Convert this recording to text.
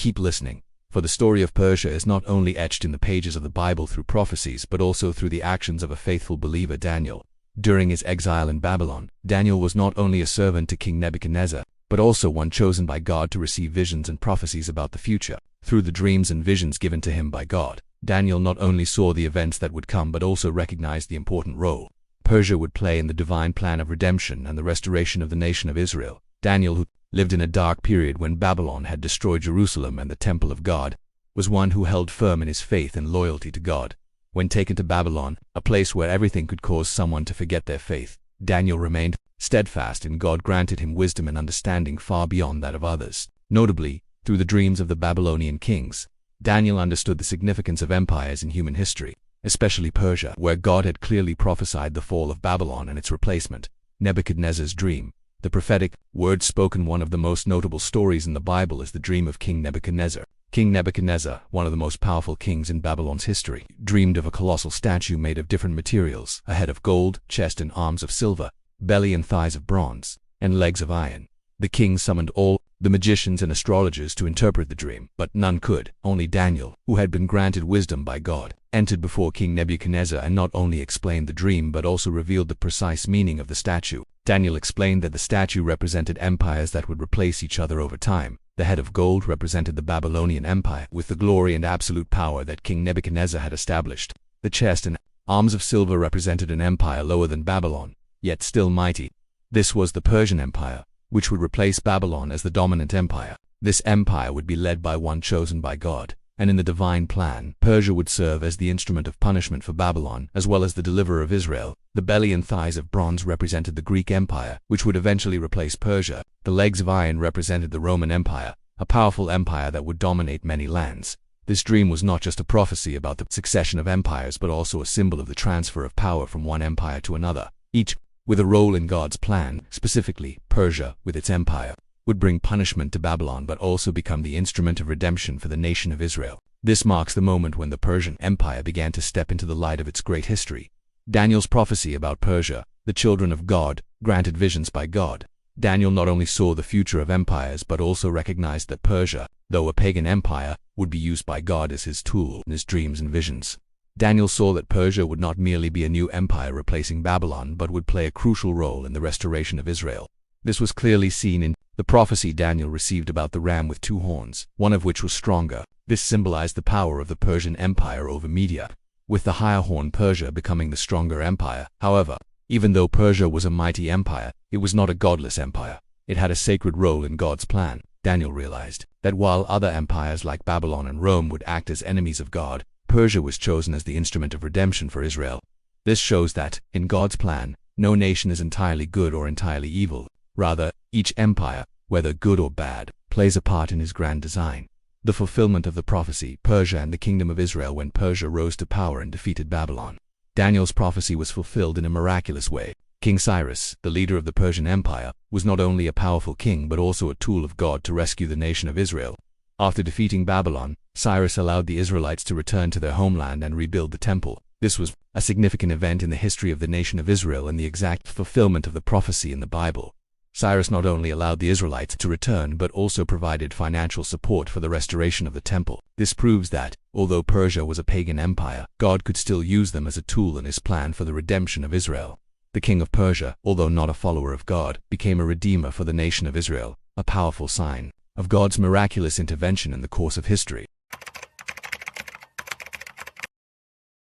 Keep listening, for the story of Persia is not only etched in the pages of the Bible through prophecies but also through the actions of a faithful believer, Daniel. During his exile in Babylon, Daniel was not only a servant to King Nebuchadnezzar, but also one chosen by God to receive visions and prophecies about the future. Through the dreams and visions given to him by God, Daniel not only saw the events that would come but also recognized the important role Persia would play in the divine plan of redemption and the restoration of the nation of Israel. Daniel, who lived in a dark period when Babylon had destroyed Jerusalem and the temple of God, was one who held firm in his faith and loyalty to God. When taken to Babylon, a place where everything could cause someone to forget their faith, Daniel remained steadfast, and God granted him wisdom and understanding far beyond that of others. Notably, through the dreams of the Babylonian kings, Daniel understood the significance of empires in human history, especially Persia, where God had clearly prophesied the fall of Babylon and its replacement. Nebuchadnezzar's dream, the prophetic word spoken. One of the most notable stories in the Bible is the dream of King Nebuchadnezzar. King Nebuchadnezzar, one of the most powerful kings in Babylon's history, dreamed of a colossal statue made of different materials: a head of gold, chest and arms of silver, belly and thighs of bronze, and legs of iron. The king summoned all the magicians and astrologers to interpret the dream, but none could. Only Daniel, who had been granted wisdom by God, entered before King Nebuchadnezzar and not only explained the dream but also revealed the precise meaning of the statue. Daniel explained that the statue represented empires that would replace each other over time. The head of gold represented the Babylonian Empire, with the glory and absolute power that King Nebuchadnezzar had established. The chest and arms of silver represented an empire lower than Babylon, yet still mighty. This was the Persian Empire, which would replace Babylon as the dominant empire. This empire would be led by one chosen by God, and in the divine plan, Persia would serve as the instrument of punishment for Babylon, as well as the deliverer of Israel. The belly and thighs of bronze represented the Greek Empire, which would eventually replace Persia. The legs of iron represented the Roman Empire, a powerful empire that would dominate many lands. This dream was not just a prophecy about the succession of empires but also a symbol of the transfer of power from one empire to another, each with a role in God's plan. Specifically, Persia, with its empire, would bring punishment to Babylon but also become the instrument of redemption for the nation of Israel. This marks the moment when the Persian Empire began to step into the light of its great history. Daniel's prophecy about Persia, the children of God, granted visions by God. Daniel not only saw the future of empires but also recognized that Persia, though a pagan empire, would be used by God as his tool in his dreams and visions. Daniel saw that Persia would not merely be a new empire replacing Babylon but would play a crucial role in the restoration of Israel. This was clearly seen in the prophecy Daniel received about the ram with two horns, one of which was stronger. This symbolized the power of the Persian Empire over Media, with the higher horn Persia becoming the stronger empire. However, even though Persia was a mighty empire, it was not a godless empire. It had a sacred role in God's plan. Daniel realized that while other empires like Babylon and Rome would act as enemies of God, Persia was chosen as the instrument of redemption for Israel. This shows that, in God's plan, no nation is entirely good or entirely evil. Rather, each empire, whether good or bad, plays a part in his grand design. The fulfillment of the prophecy, Persia and the kingdom of Israel. When Persia rose to power and defeated Babylon, Daniel's prophecy was fulfilled in a miraculous way. King Cyrus, the leader of the Persian Empire, was not only a powerful king but also a tool of God to rescue the nation of Israel. After defeating Babylon, Cyrus allowed the Israelites to return to their homeland and rebuild the temple. This was a significant event in the history of the nation of Israel and the exact fulfillment of the prophecy in the Bible. Cyrus not only allowed the Israelites to return but also provided financial support for the restoration of the temple. This proves that, although Persia was a pagan empire, God could still use them as a tool in his plan for the redemption of Israel. The king of Persia, although not a follower of God, became a redeemer for the nation of Israel, a powerful sign of God's miraculous intervention in the course of history.